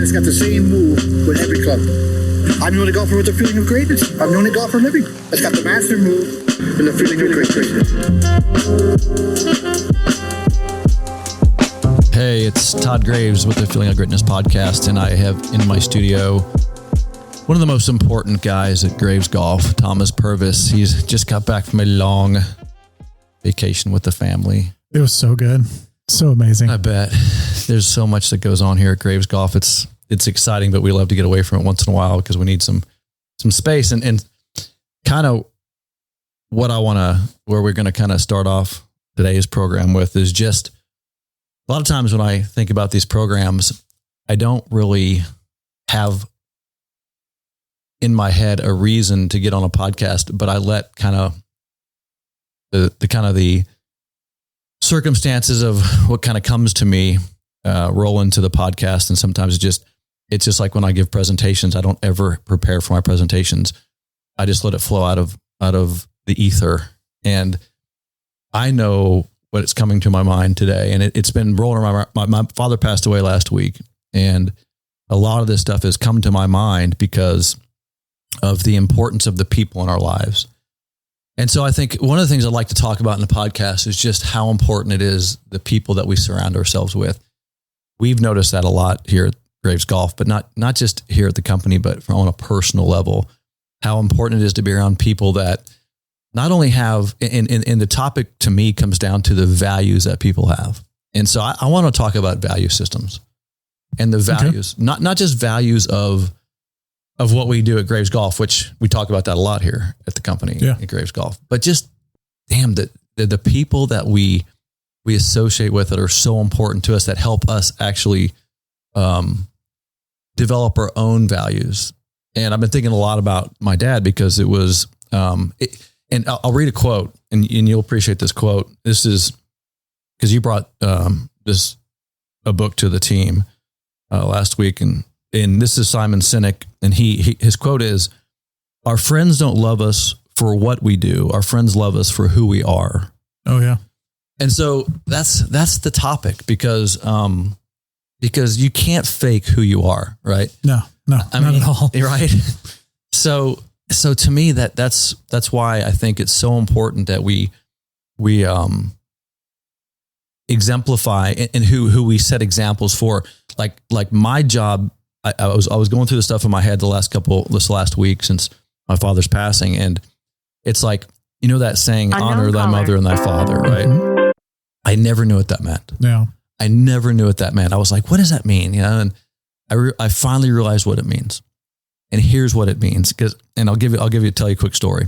it's got the same move with every club. I'm the only golfer with the feeling of greatness. I'm the only golfer living that's got the master move and the feeling of greatness. Hey, it's Todd Graves with the Feeling of Greatness podcast, and I have in my studio one of the most important guys at Graves Golf, Thomas Purvis. He's just got back from a long vacation with the family. It was so good. So amazing. I bet. There's so much that goes on here at Graves Golf. It's exciting, but we love to get away from it once in a while because we need some space. And kind of what where we're going to kind of start off today's program with is just a lot of times when I think about these programs, I don't really have in my head a reason to get on a podcast, but I let kind of the circumstances of what kind of comes to me roll into the podcast. And sometimes it's just like when I give presentations, I don't ever prepare for my presentations. I just let it flow out of the ether. And I know what's coming to my mind today. And it's been rolling around. My father passed away last week. And a lot of this stuff has come to my mind because of the importance of the people in our lives. And so I think one of the things I'd like to talk about in the podcast is just how important it is, the people that we surround ourselves with. We've noticed that a lot here at Graves Golf, but not just here at the company, but on a personal level, how important it is to be around people that not only have, and the topic to me comes down to the values that people have. And so I want to talk about value systems and the values, okay. not just values of what we do at Graves Golf, which we talk about that a lot here at the company at Graves Golf, but just the people that we associate with that are so important to us that help us actually develop our own values. And I've been thinking a lot about my dad because it was, and I'll read a quote and you'll appreciate this quote. This is because you brought a book to the team last week, and this is Simon Sinek, and his quote is, "Our friends don't love us for what we do. Our friends love us for who we are." Oh yeah. And so that's the topic because you can't fake who you are, right? No, not at all. Right. So to me, that's why I think it's so important that we exemplify and who we set examples for. Like my job, I was going through the stuff in my head this last week since my father's passing, and it's like, you know that saying, honor thy mother and thy father, right? Mm-hmm. I never knew what that meant. Yeah. I never knew what that meant. I was like, what does that mean? You know, and I finally realized what it means. And here's what it means. I'll tell you a quick story.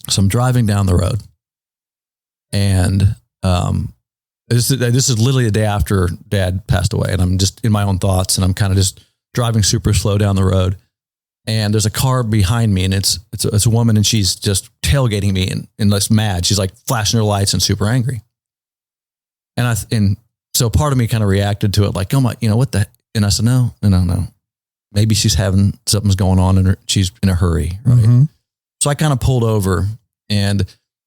So I'm driving down the road, and this is literally the day after Dad passed away, and I'm just in my own thoughts, and I'm kind of just driving super slow down the road. And there's a car behind me, and it's a woman, and she's just tailgating me and just mad. She's like flashing her lights and super angry. And so part of me kind of reacted to it like, oh my, what the, and I said, no. Maybe she's having something's going on and she's in a hurry. Right. Mm-hmm. So I kind of pulled over, and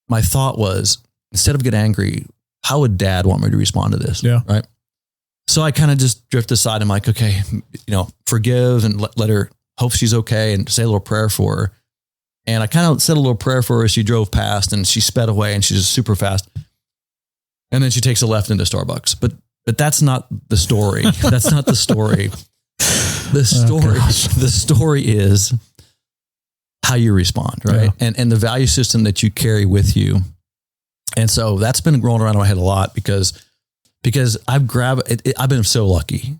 my thought was, instead of get angry, how would Dad want me to respond to this? Yeah. Right. So I kind of just drift aside. I'm like, okay, forgive and let her, hope she's okay, and say a little prayer for her. And I kind of said a little prayer for her as she drove past, and she sped away, and she's just super fast. And then she takes a left into Starbucks. But that's not the story. That's not the story. The story is how you respond, right? Yeah. And the value system that you carry with you. And so that's been rolling around in my head a lot because I've been so lucky.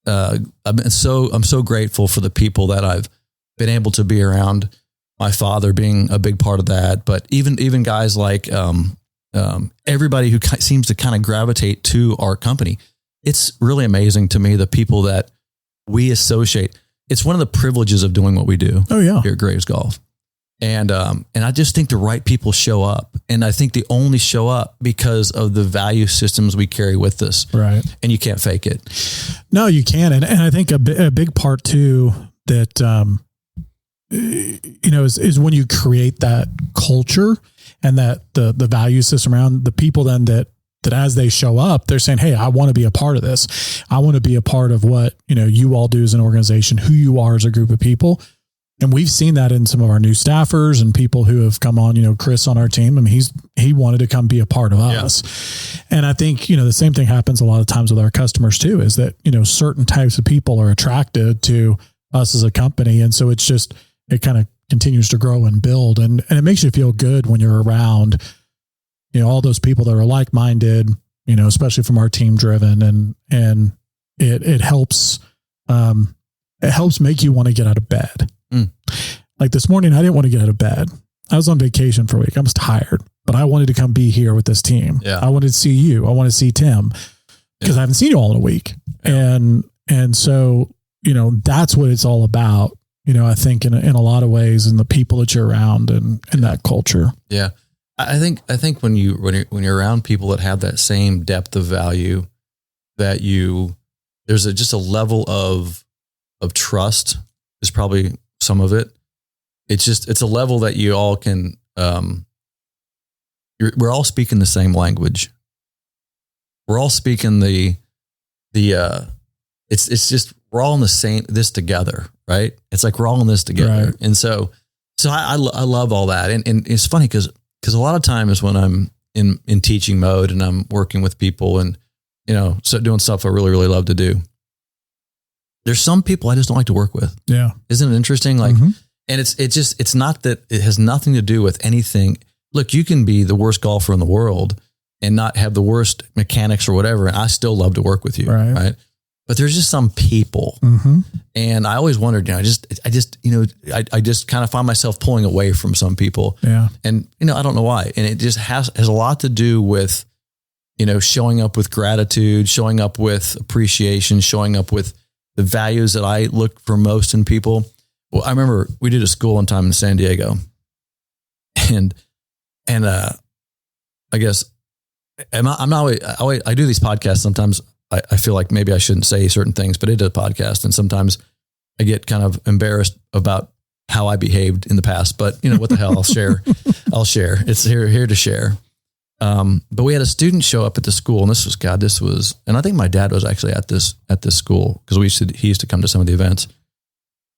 I'm so grateful for the people that I've been able to be around. My father being a big part of that, but even guys like everybody who seems to kind of gravitate to our company. It's really amazing to me, the people that we associate. It's one of the privileges of doing what we do. Oh yeah, here at Graves Golf. And I just think the right people show up, and I think they only show up because of the value systems we carry with us. Right. And you can't fake it. No, you can't. And I think a big part too, that, is when you create that culture and that the value system around the people then that that as they show up, they're saying, hey, I want to be a part of this. I want to be a part of what, you all do as an organization, who you are as a group of people. And we've seen that in some of our new staffers and people who have come on, Chris on our team. I mean, he wanted to come be a part of us. And I think, the same thing happens a lot of times with our customers too, is that, certain types of people are attracted to us as a company. And so it kind of continues to grow and build. And it makes you feel good when you're around, all those people that are like-minded, especially from our team driven, and it helps make you want to get out of bed. Like this morning, I didn't want to get out of bed. I was on vacation for a week. I was tired, but I wanted to come be here with this team. Yeah. I wanted to see you. I want to see Tim because I haven't seen you all in a week. Yeah. And so, that's what it's all about. I think in a lot of ways, and the people that you're around and that culture. Yeah. I think when you're around people that have that same depth of value, that there's just a level of trust is probably some of it. It's a level that you all can, we're all speaking the same language. We're all speaking it's just, we're all in this together, right? It's like we're all in this together. Right. And so I love all that. And it's funny because a lot of times when I'm in teaching mode and I'm working with people and, so doing stuff I really, really love to do, there's some people I just don't like to work with. Yeah. Isn't it interesting? Like, and it's not that it has nothing to do with anything. Look, you can be the worst golfer in the world and not have the worst mechanics or whatever. And I still love to work with you. Right. But there's just some people. And I always wondered, I just kind of find myself pulling away from some people. Yeah. And, I don't know why. And it just has a lot to do with, showing up with gratitude, showing up with appreciation, showing up with the values that I look for most in people. Well, I remember we did a school one time in San Diego, and I guess I do these podcasts. Sometimes I feel like maybe I shouldn't say certain things, but I did a podcast, and sometimes I get kind of embarrassed about how I behaved in the past. But what the hell? I'll share. It's here to share. But we had a student show up at the school, and this was, and I think my dad was actually at this school because he used to come to some of the events.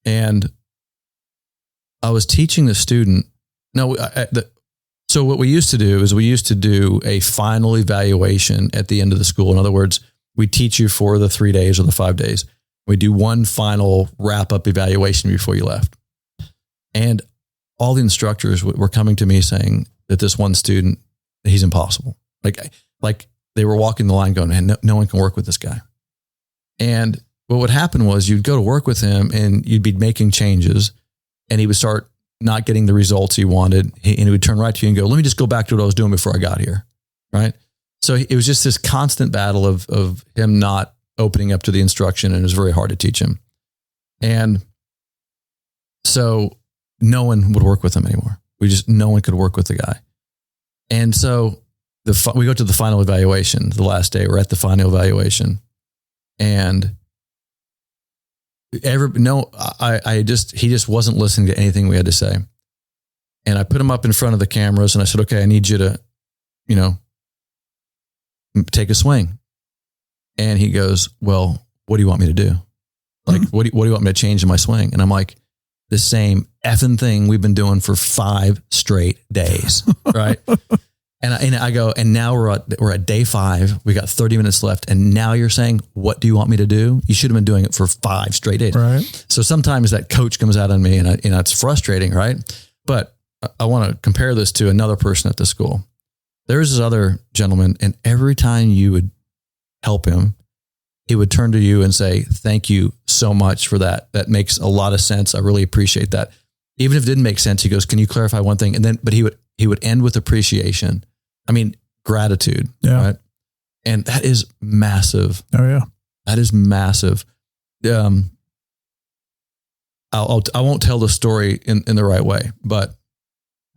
And I was teaching the student. So what we used to do is we used to do a final evaluation at the end of the school. In other words, we teach you for the 3 days or the 5 days. We do one final wrap up evaluation before you left. And all the instructors were coming to me saying that this one student, he's impossible. Like they were walking the line going, man, no one can work with this guy. And what would happen was you'd go to work with him and you'd be making changes and he would start not getting the results he wanted. And he would turn right to you and go, let me just go back to what I was doing before I got here. Right. So it was just this constant battle of him not opening up to the instruction, and it was very hard to teach him. And so no one would work with him anymore. No one could work with the guy. And so we go to the final evaluation, the last day. We're at the final evaluation, and he just wasn't listening to anything we had to say. And I put him up in front of the cameras and I said, okay, I need you to, take a swing. And he goes, well, what do you want me to do? Like, what do you want me to change in my swing? And I'm like, the same effing thing we've been doing for 5 straight days. Right. And I go, and now we're at day 5. We got 30 minutes left. And now you're saying, what do you want me to do? You should have been doing it for 5 straight days. Right. So sometimes that coach comes out on me and it's frustrating. Right. But I want to compare this to another person at the school. There's this other gentleman, and every time you would help him, he would turn to you and say, thank you so much for that. That makes a lot of sense. I really appreciate that. Even if it didn't make sense, he goes, can you clarify one thing? And then, but he would end with appreciation. I mean, gratitude. Yeah. Right. And that is massive. Oh yeah. That is massive. I won't tell the story in the right way, but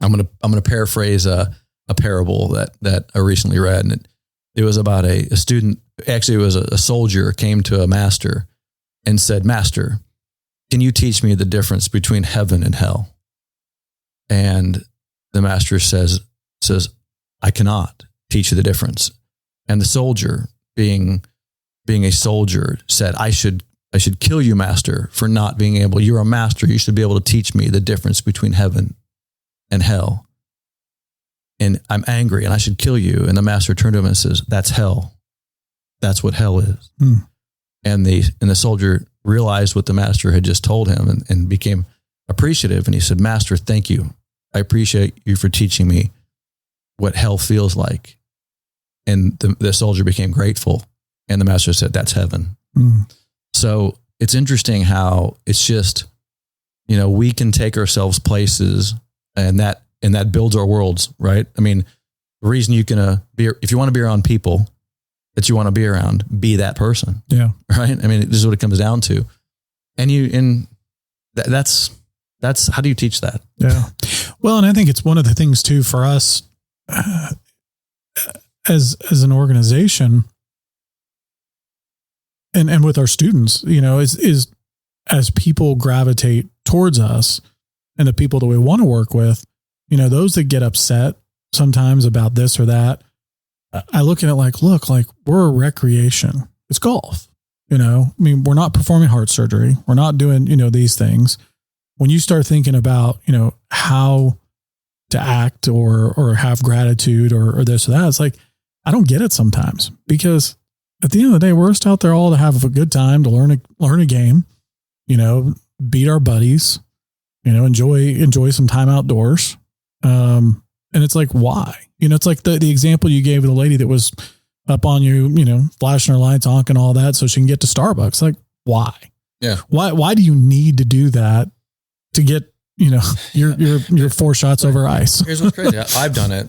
I'm going to paraphrase a parable that I recently read. And it was about a student. Actually, it was a soldier came to a master and said, Master, can you teach me the difference between heaven and hell? And the master says, I cannot teach you the difference, And the soldier, being a soldier, said, I should kill you, master, for not being able. You're a master. You should be able to teach me the difference between heaven and hell. And I'm angry and I should kill you. And the master turned to him and says, that's hell. That's what hell is. And the soldier realized what the master had just told him and became appreciative. And he said, Master, thank you. I appreciate you for teaching me what hell feels like. And the soldier became grateful. And the master said, that's heaven. So it's interesting how it's just, we can take ourselves places and that builds our worlds, right? I mean, the reason you can if you want to be around people that you want to be around, be that person. Yeah. Right. I mean, this is what it comes down to. And that's how do you teach that? Yeah. Well, and I think it's one of the things too for us as an organization and with our students, is as people gravitate towards us and the people that we want to work with, those that get upset sometimes about this or that, I look at it like, look, like we're a recreation. It's golf. I mean, we're not performing heart surgery. We're not doing, these things. When you start thinking about, how to act or have gratitude or this or that, it's like, I don't get it sometimes because at the end of the day, we're just out there all to have a good time, to learn a game, beat our buddies, enjoy some time outdoors. And it's like, why? It's like the example you gave of the lady that was up on you, flashing her lights, honking, all that, so she can get to Starbucks. Like, why? Yeah. Why do you need to do that to get, your 4 shots over ice? Here's what's crazy. I've done it.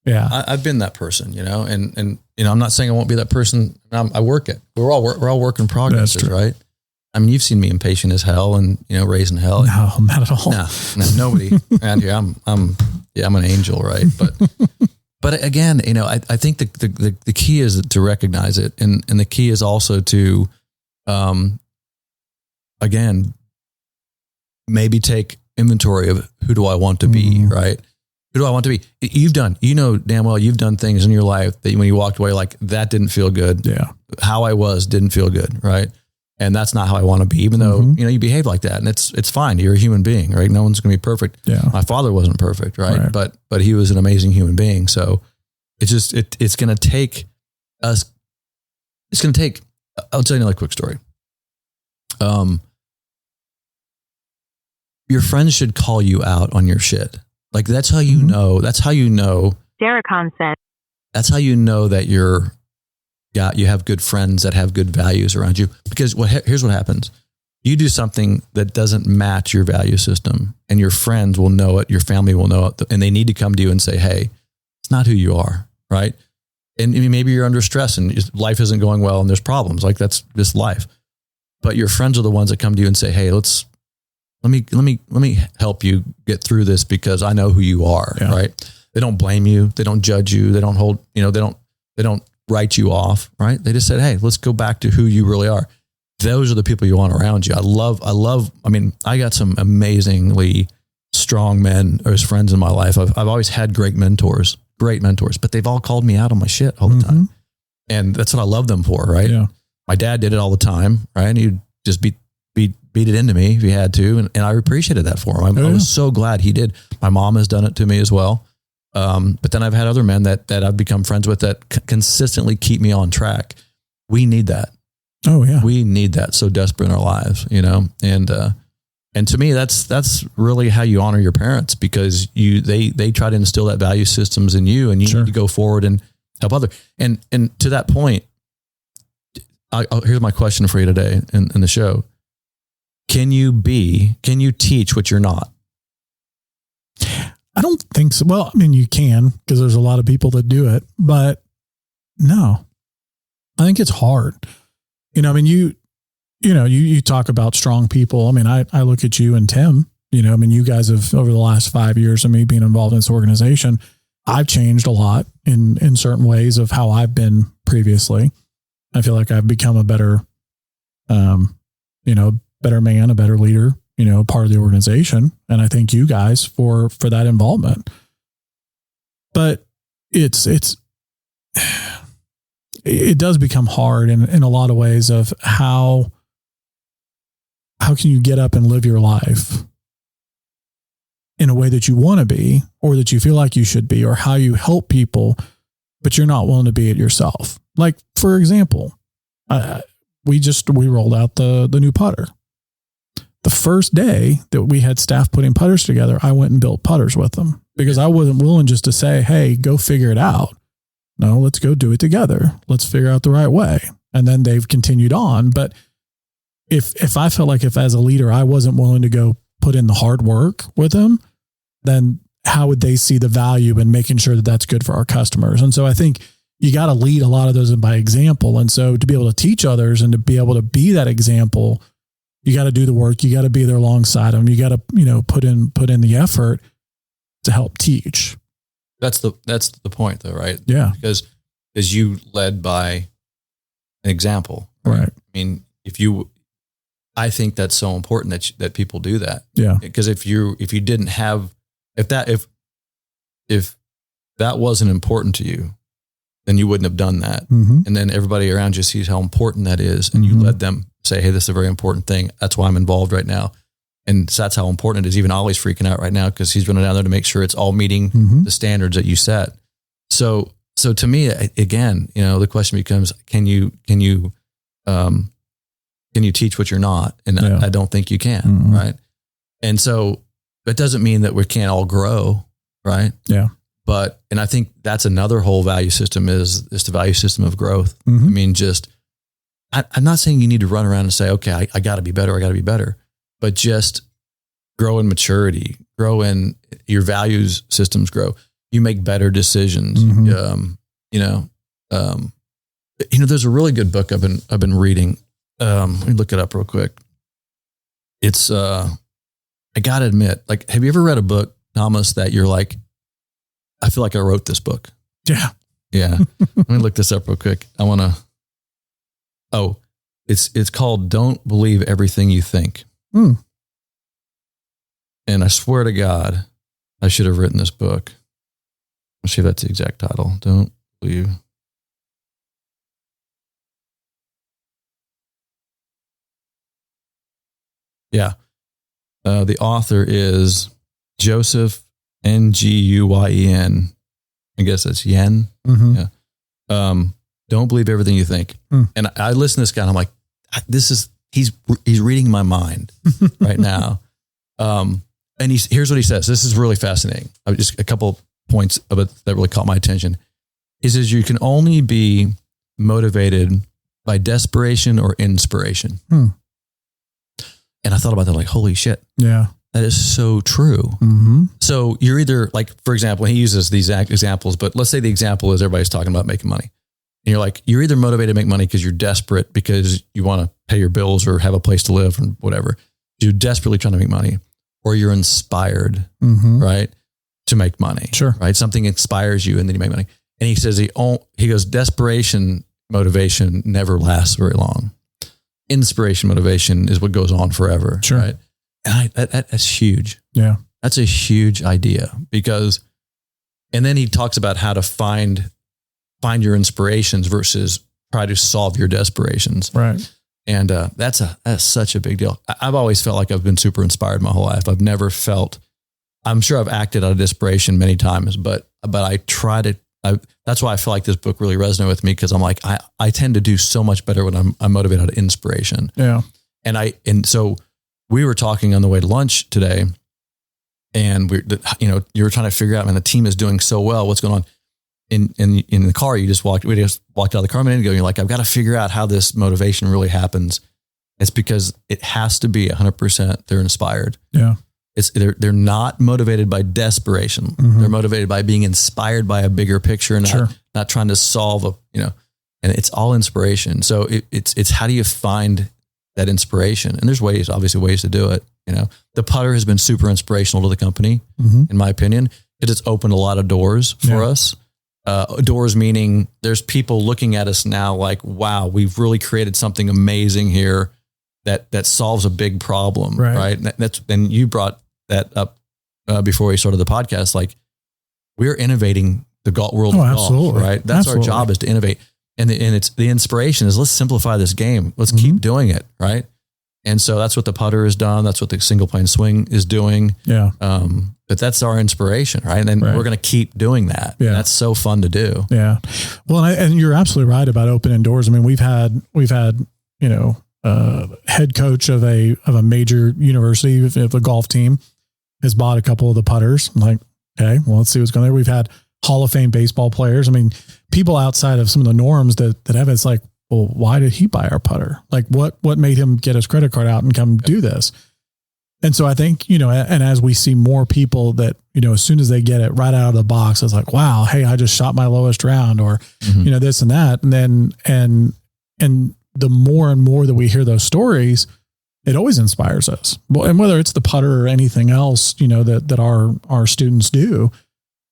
Yeah. I've been that person, and I'm not saying I won't be that person. I work it. We're all work in progress, right? I mean, you've seen me impatient as hell and, raising hell. No, not at all. No, nobody around here. I'm an angel, right? But again, I think the key is to recognize it. And the key is also to, again, maybe take inventory of who do I want to be, right? Who do I want to be? You've done, damn well, you've done things in your life that when you walked away, like that didn't feel good. Yeah. How I was didn't feel good. Right. And that's not how I want to be, even though, you behave like that and it's fine. You're a human being, right? No one's going to be perfect. Yeah. My father wasn't perfect. Right. But he was an amazing human being. So it's just, it's going to take us, I'll tell you another quick story. Your friends should call you out on your shit. Like that's how you know, Daracon said, that's how you know that you have good friends that have good values around you. Because here's what happens. You do something that doesn't match your value system and your friends will know it. Your family will know it. And they need to come to you and say, hey, it's not who you are. Right. And maybe you're under stress and life isn't going well and there's problems. Like that's just life. But your friends are the ones that come to you and say, hey, let me help you get through this because I know who you are. Yeah. Right. They don't blame you. They don't judge you. They don't hold, they don't write you off. Right. They just said, hey, let's go back to who you really are. Those are the people you want around you. I got some amazingly strong men as friends in my life. I've always had great mentors, but they've all called me out on my shit all the time. And that's what I love them for. Right. Yeah. My dad did it all the time. Right. And he'd just beat it into me if he had to. And I appreciated that for him. I was so glad he did. My mom has done it to me as well. But then I've had other men that I've become friends with that consistently keep me on track. We need that. Oh yeah. We need that so desperate in our lives, and to me, that's really how you honor your parents because they try to instill that value systems in you and you need to go forward and help others. And to that point, here's my question for you today in the show. Can you teach what you're not? I don't think so. Well, I mean, you can, because there's a lot of people that do it, but no, I think it's hard. You talk about strong people. I mean, I look at you and Tim, you guys have over the last 5 years of me being involved in this organization, I've changed a lot in certain ways of how I've been previously. I feel like I've become a better, better man, a better leader, part of the organization. And I thank you guys for that involvement. But it's it does become hard in a lot of ways of how can you get up and live your life in a way that you want to be, or that you feel like you should be, or how you help people, but you're not willing to be it yourself. Like, for example, we rolled out the new putter. The first day that we had staff putting putters together, I went and built putters with them because I wasn't willing just to say, hey, go figure it out. No, let's go do it together. Let's figure out the right way. And then they've continued on. But if I felt like if as a leader, I wasn't willing to go put in the hard work with them, then how would they see the value in making sure that that's good for our customers? And so I think you got to lead a lot of those by example. And so to be able to teach others and to be able to be that example, you got to do the work. You got to be there alongside them. You got to, put in the effort to help teach. That's the point though, right? Yeah. Because as you led by an example, right? I mean, I think that's so important that people do that. Yeah. Because if that wasn't important to you, then you wouldn't have done that. Mm-hmm. And then everybody around you sees how important that is. And Mm-hmm. you led them say, hey, this is a very important thing. That's why I'm involved right now. And so that's how important it is. Even Ollie's freaking out right now because he's running down there to make sure it's all meeting Mm-hmm. the standards that you set. So to me, again, the question becomes, can you teach what you're not? And Yeah. I don't think you can. Mm-hmm. Right. And so that doesn't mean that we can't all grow. Right. Yeah. And I think that's another whole value system is the value system of growth. Mm-hmm. I mean, I'm not saying you need to run around and say, okay, I got to be better, but just grow in maturity, grow in your values systems, grow. You make better decisions. Mm-hmm. There's a really good book I've been reading. Let me look it up real quick. It's, I gotta admit, like, have you ever read a book, Thomas, that you're like, I feel like I wrote this book? Yeah. Yeah. Let me look this up real quick. It's called Don't Believe Everything You Think. Mm. And I swear to God, I should have written this book. Let's see if that's the exact title. Don't Believe. Yeah. The author is Joseph Nguyen. I guess that's Yen. Mm-hmm. Yeah. Don't believe everything you think. Mm. And I listen to this guy and I'm like, he's reading my mind right now. And here's what he says. This is really fascinating. Just a couple points of it that really caught my attention. He says, you can only be motivated by desperation or inspiration. Mm. And I thought about that like, holy shit. Yeah. That is so true. Mm-hmm. So you're either like, for example, he uses these examples, but let's say the example is everybody's talking about making money. And you're either motivated to make money because you're desperate because you want to pay your bills or have a place to live or whatever. You're desperately trying to make money, or you're inspired, Mm-hmm. right, to make money. Sure. Right. Something inspires you and then you make money. And he says, he goes, desperation motivation never lasts very long. Inspiration motivation is what goes on forever. Sure. Right. And that's huge. Yeah. That's a huge idea and then he talks about how to find your inspirations versus try to solve your desperations. Right. And that's such a big deal. I've always felt like I've been super inspired my whole life. I've never felt, I'm sure I've acted out of desperation many times, but I try to, that's why I feel like this book really resonated with me because I'm like, I tend to do so much better when I'm motivated out of inspiration. Yeah. And so we were talking on the way to lunch today and you were trying to figure out, man, the team is doing so well. What's going on in the car? We just walked out of the car a minute ago. And you're like, I've got to figure out how this motivation really happens. It's because it has to be 100%. They're inspired. Yeah. They're not motivated by desperation. Mm-hmm. They're motivated by being inspired by a bigger picture, not trying to solve and it's all inspiration. So it's how do you find that inspiration? And there's obviously ways to do it. The putter has been super inspirational to the company, Mm-hmm. in my opinion, because it's opened a lot of doors for us. Doors meaning there's people looking at us now like, wow, we've really created something amazing here that solves a big problem. Right. And you brought that up before we started the podcast. Like we're innovating the world of golf, absolutely. right? That's absolutely. our job is to innovate. And it's the inspiration is let's simplify this game. Let's keep doing it. Right. And so that's what the putter has done. That's what the single plane swing is doing. Yeah. But that's our inspiration. Right. And then we're going to keep doing that. Yeah. That's so fun to do. Yeah. Well, and you're absolutely right about opening doors. I mean, we've had, head coach of a major university, if a golf team has bought a couple of the putters. I'm like, okay, well, let's see what's going on there. We've had Hall of Fame baseball players. I mean, people outside of some of the norms that have it's like, well, why did he buy our putter? Like what made him get his credit card out and come do this? And so I think, and as we see more people that, as soon as they get it right out of the box, it's like, wow, hey, I just shot my lowest round or, this and that. And then, and the more and more that we hear those stories, it always inspires us. Well, and whether it's the putter or anything else, that our students do,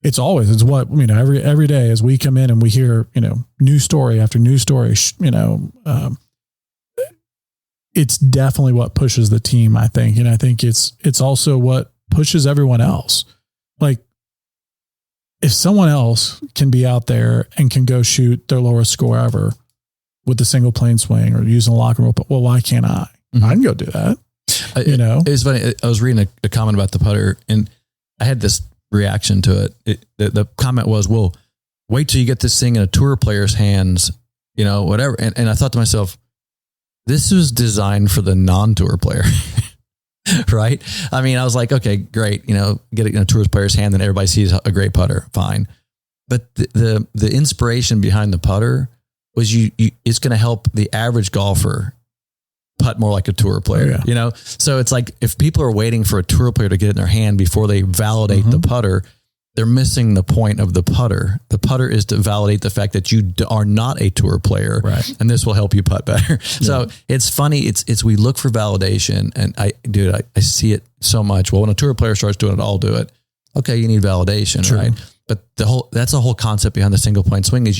it's what, every day as we come in and we hear, new story after new story, it's definitely what pushes the team, I think. And I think it's also what pushes everyone else. Like if someone else can be out there and can go shoot their lowest score ever with the single plane swing or using a lock and roll, well, why can't I? I can go do that. It was funny. I was reading a comment about the putter and I had this reaction to it. The comment was, well, wait till you get this thing in a tour player's hands, whatever. And I thought to myself, this was designed for the non-tour player, right? I mean, I was like, okay, great. Get it in a tour player's hand and everybody sees a great putter. Fine. But the inspiration behind the putter was it's going to help the average golfer putt more like a tour player, So it's like, if people are waiting for a tour player to get it in their hand before they validate the putter, they're missing the point of the putter. The putter is to validate the fact that you are not a tour player, right? And this will help you putt better. So it's funny. It's we look for validation, and I see it so much. Well, when a tour player starts doing it, I'll do it. Okay, you need validation, right? But that's the whole concept behind the single plane swing is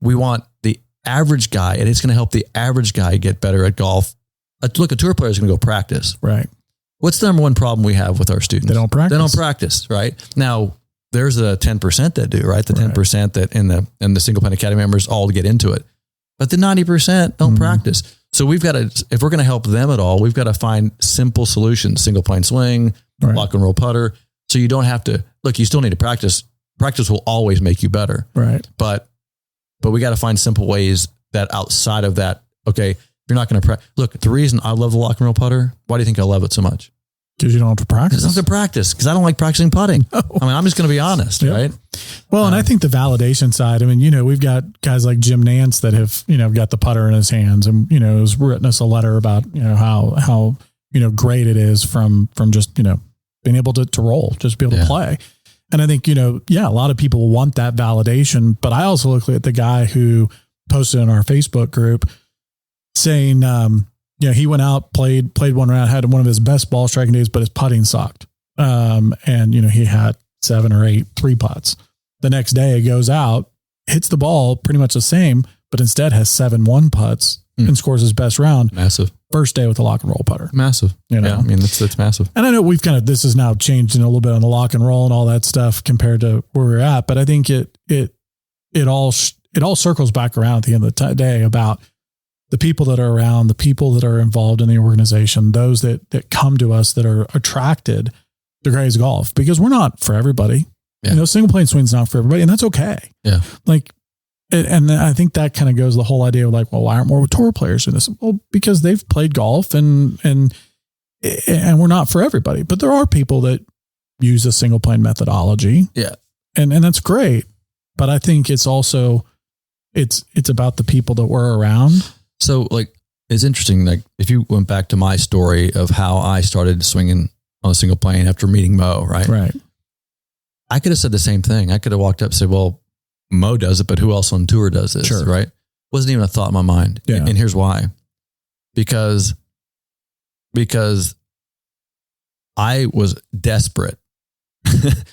we want the average guy, and it's going to help the average guy get better at golf. Look, a tour player is going to go practice, right? What's the number one problem we have with our students? They don't practice, right? Now, there's a 10% that do, right? The 10% that in the single plane academy members all get into it, but the 90% don't practice. So we've got to, if we're going to help them at all, we've got to find simple solutions: single plane swing, lock and roll putter. So you don't have to look. You still need to practice. Practice will always make you better, right? But we got to find simple ways that outside of that. Okay, you're not going to look. The reason I love the lock and roll putter. Why do you think I love it so much? Because you don't have to practice. I don't have to practice because I don't like practicing putting. No. I mean, I'm just going to be honest, right? Well, and I think the validation side, I mean, we've got guys like Jim Nance that have, got the putter in his hands and, has written us a letter about, how great it is from just, being able to roll, just be able to play. And I think, a lot of people want that validation, but I also look at the guy who posted in our Facebook group saying, he went out, played one round, had one of his best ball striking days, but his putting sucked. And he had 7 or 8 3 putts. The next day he goes out, hits the ball pretty much the same, but instead has 7 1 putts and scores his best round. Massive. First day with the lock and roll putter. Massive. Yeah. I mean, that's massive. And I know we've this has now changed a little bit on the lock and roll and all that stuff compared to where we're at, but I think it all circles back around at the end of the day about the people that are around, the people that are involved in the organization, those that come to us that are attracted to Graves Golf, because we're not for everybody. Yeah. Single plane swing's not for everybody, and that's okay. Yeah. And I think that kind of goes the whole idea of well, why aren't more tour players doing this? Well, because they've played golf and we're not for everybody, but there are people that use a single plane methodology. Yeah. And that's great. But I think it's also, it's about the people that we're around. So it's interesting. If you went back to my story of how I started swinging on a single plane after meeting Mo, right? Right. I could have said the same thing. I could have walked up and said, well, Mo does it, but who else on tour does this? Sure. Right. Wasn't even a thought in my mind. Yeah. And here's why. Because I was desperate.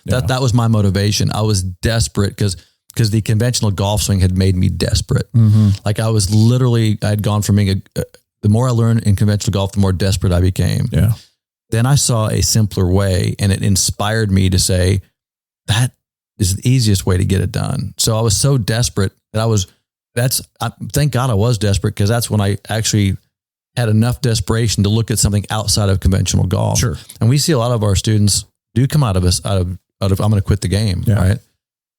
That was my motivation. I was desperate because the conventional golf swing had made me desperate. Mm-hmm. I was literally, I had gone from being the more I learned in conventional golf, the more desperate I became. Yeah. Then I saw a simpler way, and it inspired me to say, that is the easiest way to get it done. So I was so desperate that I was thank God I was desperate, because that's when I actually had enough desperation to look at something outside of conventional golf. Sure. And we see a lot of our students do come out of I'm going to quit the game. Yeah. Right.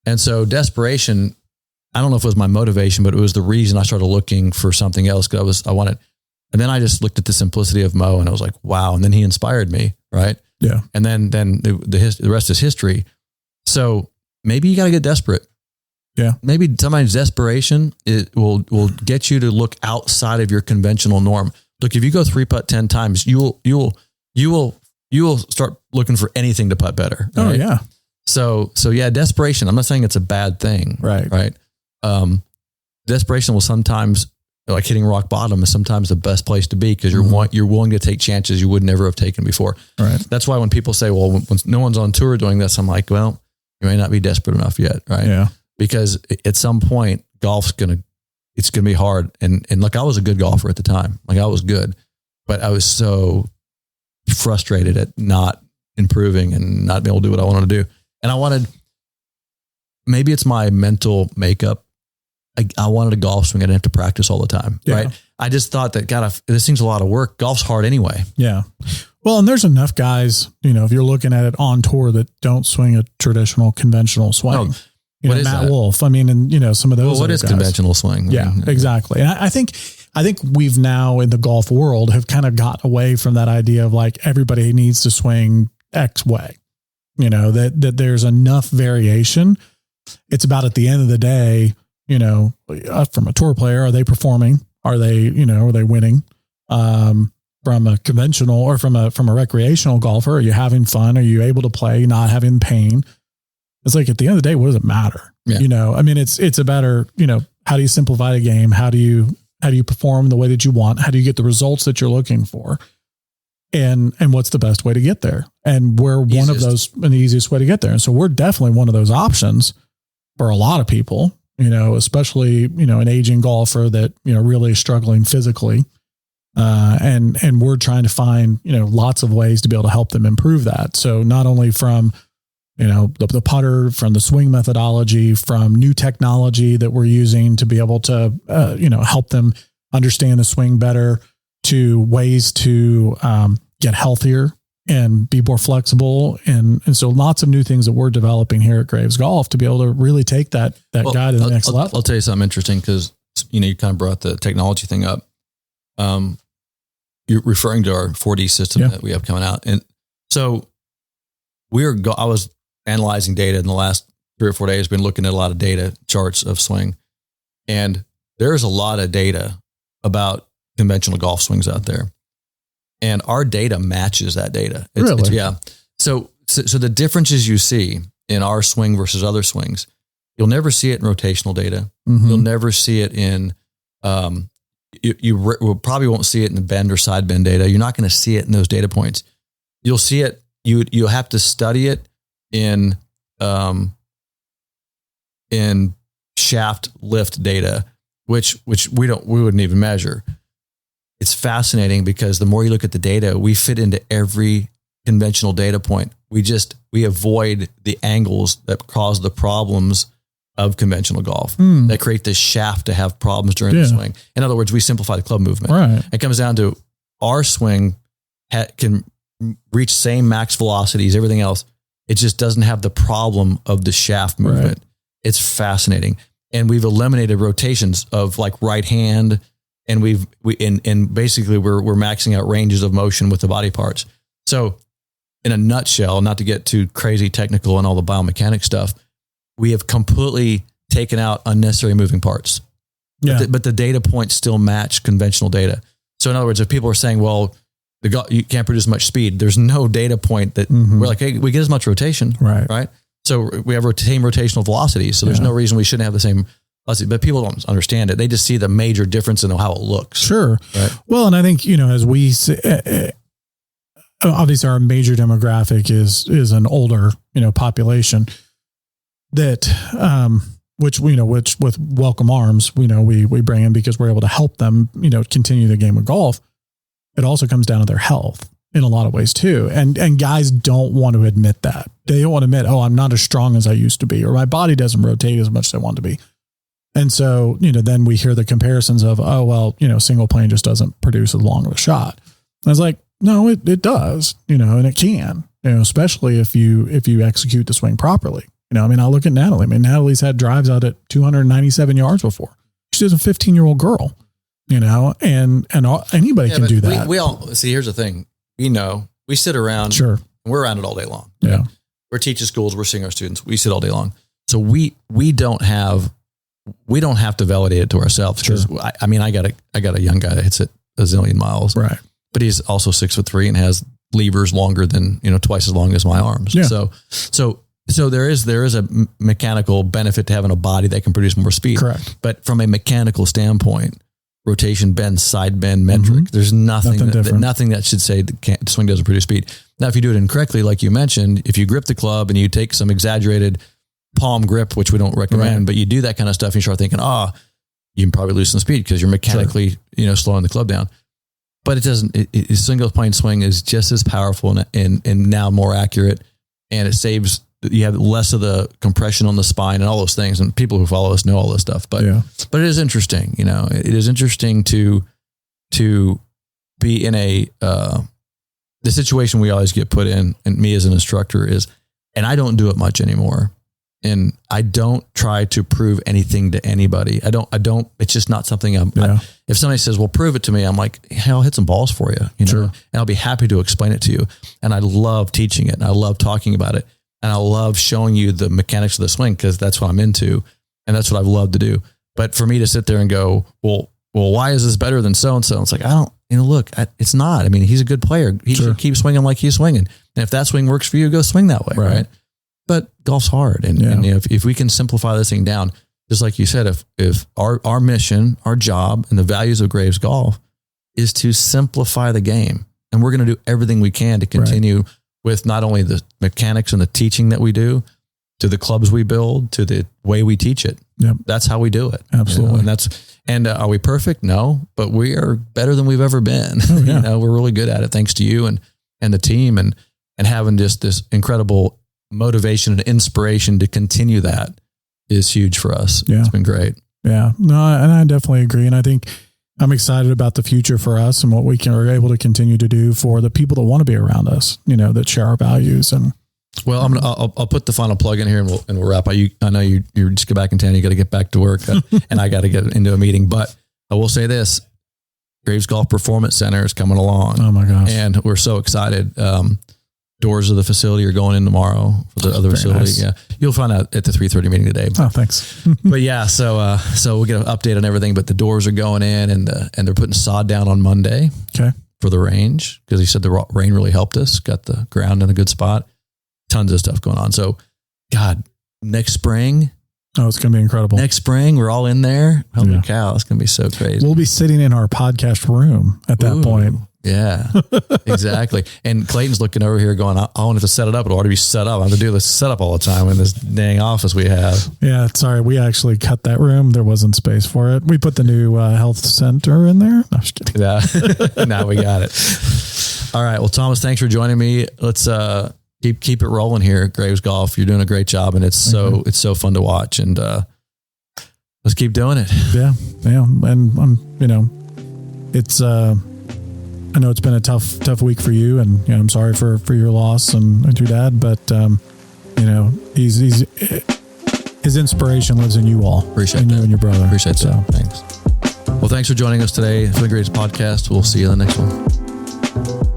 And so desperation, I don't know if it was my motivation, but it was the reason I started looking for something else, because I wanted, and then I just looked at the simplicity of Mo and I was like, wow. And then he inspired me. Right. Yeah. And then the rest is history. So maybe you got to get desperate. Yeah. Maybe somebody's desperation, it will get you to look outside of your conventional norm. Look, if you go 3-putt 10 times, you will start looking for anything to putt better. Right? Oh yeah. So yeah, desperation. I'm not saying it's a bad thing. Right. Right. Desperation will sometimes, like hitting rock bottom, is sometimes the best place to be, because you're willing to take chances you would never have taken before. Right. That's why when people say, well, when no one's on tour doing this, I'm like, well, you may not be desperate enough yet. Right. Yeah. Because at some point, golf's it's gonna be hard. And look, I was a good golfer at the time. Like, I was good, but I was so frustrated at not improving and not being able to do what I wanted to do. And maybe it's my mental makeup. I wanted a golf swing I didn't have to practice all the time. Yeah. Right. I just thought that, God, this thing's a lot of work. Golf's hard anyway. Yeah. Well, and there's enough guys, if you're looking at it on tour, that don't swing a traditional conventional swing. No. What is Matt that? Wolf. I mean, and some of those. Well, what is guys. conventional swing? Yeah, exactly. And I think we've now in the golf world have kind of got away from that idea of like everybody needs to swing X way, that there's enough variation. It's about, at the end of the day, from a tour player, are they performing? Are they winning? From a conventional or from a recreational golfer, are you having fun? Are you able to play, not having pain? It's like, at the end of the day, what does it matter? Yeah. I mean, it's a better, how do you simplify the game? How do you perform the way that you want? How do you get the results that you're looking for? And what's the best way to get there? And we're one of those, and the easiest way to get there. And so we're definitely one of those options for a lot of people, especially, an aging golfer that, really is struggling physically. And we're trying to find, lots of ways to be able to help them improve that. So not only from, the putter, from the swing methodology, from new technology that we're using to be able to, help them understand the swing better, to ways to get healthier and be more flexible. And so lots of new things that we're developing here at Graves Golf to be able to really take that guy to the next level. I'll tell you something interesting, because, you kind of brought the technology thing up. You're referring to our 4D system that we have coming out. And so I was analyzing data in the last 3 or 4 days, been looking at a lot of data charts of swing. And there's a lot of data about conventional golf swings out there. And our data matches that data. Really? Yeah. So the differences you see in our swing versus other swings, you'll never see it in rotational data. Mm-hmm. You'll never see it in, you probably won't see it in the bend or side bend data. You're not going to see it in those data points. You'll see it. You'll have to study it in shaft lift data, which we wouldn't even measure. It's fascinating, because the more you look at the data, we fit into every conventional data point. We avoid the angles that cause the problems of conventional golf that create this shaft to have problems during the swing. In other words, we simplify the club movement. Right. It comes down to our swing can reach same max velocities, everything else. It just doesn't have the problem of the shaft movement. Right. It's fascinating. And we've eliminated rotations of like right hand, and basically we're maxing out ranges of motion with the body parts. So in a nutshell, not to get too crazy technical and all the biomechanics stuff, we have completely taken out unnecessary moving parts. Yeah. But the data points still match conventional data. So in other words, if people are saying, well, you can't produce much speed, there's no data point that we're like, hey, we get as much rotation. Right. So we have same rotational velocities. So there's no reason we shouldn't have the same velocity, but people don't understand it. They just see the major difference in how it looks. Sure. Right? Well, and I think, as we obviously our major demographic is an older, population that, which with Welcome Arms, we bring in because we're able to help them, continue the game of golf. It also comes down to their health in a lot of ways too. And guys don't want to admit that. They don't want to admit, oh, I'm not as strong as I used to be, or my body doesn't rotate as much as I want to be. And so, then we hear the comparisons of, oh, well, single plane just doesn't produce as long of a shot. I was like, no, it does, and it can, especially if you execute the swing properly. I look at Natalie. Natalie's had drives out at 297 yards before. She's a 15-year-old girl, and anybody can do that. We all see, here's the thing. We sit around. Sure. And we're around it all day long. Yeah. We're teaching schools. We're seeing our students. We sit all day long. So we don't have to validate it to ourselves. Sure. I got a young guy that hits it a zillion miles. Right. But he's also 6'3" and has levers longer than, twice as long as my arms. Yeah. So there is a mechanical benefit to having a body that can produce more speed. Correct. But from a mechanical standpoint, rotation bend, side bend metric, there's nothing that should say the swing doesn't produce speed. Now, if you do it incorrectly, like you mentioned, if you grip the club and you take some exaggerated palm grip, which we don't recommend, but you do that kind of stuff, and you start thinking, you can probably lose some speed because you're mechanically, slowing the club down. But it doesn't. Single plane swing is just as powerful and now more accurate, and it saves. You have less of the compression on the spine and all those things. And people who follow us know all this stuff. But it is interesting. It is interesting to be in the situation we always get put in, and me as an instructor is, and I don't do it much anymore. And I don't try to prove anything to anybody. I don't, it's just not something if somebody says, well, prove it to me, I'm like, hey, I'll hit some balls for you, Sure. and I'll be happy to explain it to you. And I love teaching it, and I love talking about it, and I love showing you the mechanics of the swing, because that's what I'm into. And that's what I've loved to do. But for me to sit there and go, well, why is this better than so-and-so? It's like, it's not. He's a good player. He should keep swinging like he's swinging. And if that swing works for you, go swing that way. Right. But golf's hard. And if we can simplify this thing down, just like you said, if our mission, our job, and the values of Graves Golf is to simplify the game, and we're going to do everything we can to continue with not only the mechanics and the teaching that we do, to the clubs we build, to the way we teach it. Yep. That's how we do it. Absolutely. And are we perfect? No, but we are better than we've ever been. Oh, yeah. We're really good at it, thanks to you and the team, and having just this incredible motivation and inspiration to continue that is huge for us. Yeah. It's been great. Yeah, no, and I definitely agree. And I think I'm excited about the future for us and what we are able to continue to do for the people that want to be around us, that share our values. And well, I'll put the final plug in here, and we'll wrap up. I know you're just get back in town. You got to get back to work, and I got to get into a meeting. But I will say this: Graves Golf Performance Center is coming along. Oh my gosh! And we're so excited. Doors of the facility are going in tomorrow for the other facility. Nice. Yeah. You'll find out at the 3:30 meeting today. Oh, thanks. But yeah, so we'll get an update on everything, but the doors are going in, and they're putting sod down on Monday. Okay. For the range, because he said the rain really helped us, got the ground in a good spot. Tons of stuff going on. So God, next spring. Oh, it's going to be incredible. Next spring, we're all in there. Holy cow, it's going to be so crazy. We'll be sitting in our podcast room at that point. Yeah, exactly. And Clayton's looking over here going, I wanted to set it up. It'll already be set up. I have to do this setup all the time in this dang office we have. Yeah, sorry. We actually cut that room. There wasn't space for it. We put the new health center in there. No, I'm just kidding. Yeah, now we got it. All right. Well, Thomas, thanks for joining me. Let's keep it rolling here at Graves Golf. You're doing a great job, and it's so fun to watch. And let's keep doing it. Yeah. And it's I know it's been a tough week for you, and I'm sorry for your loss and your dad, but he's his inspiration lives in you all. Appreciate that. You and your brother. Appreciate that. Thanks. Well, thanks for joining us today for the Graves Podcast. We'll see you in the next one.